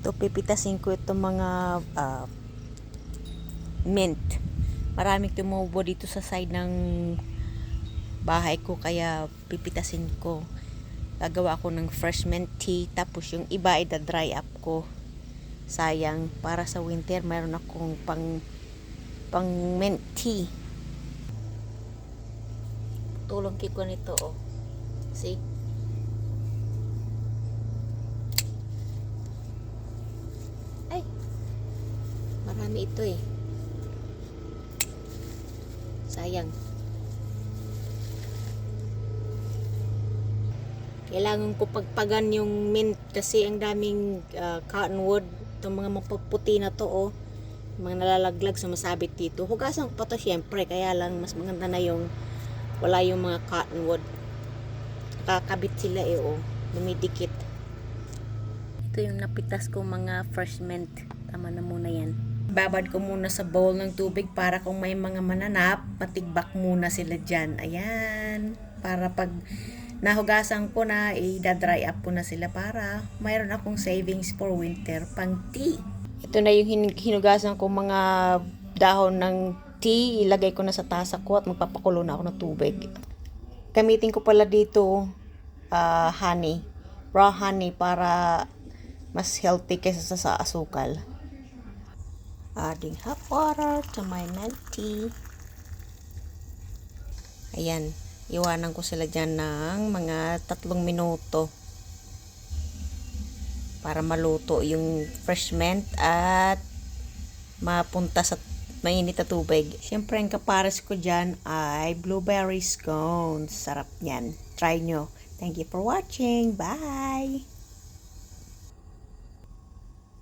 Ito, pipitasin ko itong mga mint. Maraming tumubo dito sa side ng bahay ko, kaya pipitasin ko. Gagawa ako ng fresh mint tea, tapos yung iba ay dry up ko. Sayang, para sa winter meron akong pang mint tea. Tulong ko nito, oh. See? Ay, marami ito eh. Sayang. Kailangan ko pagpagan yung mint kasi ang daming cottonwood. Itong mga mapuputi na to, oh. Mga nalalaglag, sumasabit dito. Hugasan ko pa to syempre, kaya lang mas maganda na yung wala yung mga cottonwood. Kakabit sila eh, oh. Dumidikit. Ito yung napitas ko mga fresh mint. Tama na muna yan. Babad ko muna sa bowl ng tubig para kung may mga mananap, matigbak muna sila dyan. Ayan. Para pag nahugasan ko na, i-dry up ko na sila para mayroon akong savings for winter pang tea. Ito na yung hinugasan ko mga dahon ng tea. Ilagay ko na sa tasa ko at magpapakulo na ako ng tubig. Gamitin ko pala dito honey. Raw honey para mas healthy kaysa sa asukal. Adding hot water to my mint tea. Ayan. Iwanan ko sila dyan ng mga 3 minuto para maluto yung fresh mint at mapunta sa mainit na tubig. Siyempre, ang kapares ko dyan ay blueberry scones. Sarap yan. Try nyo. Thank you for watching. Bye!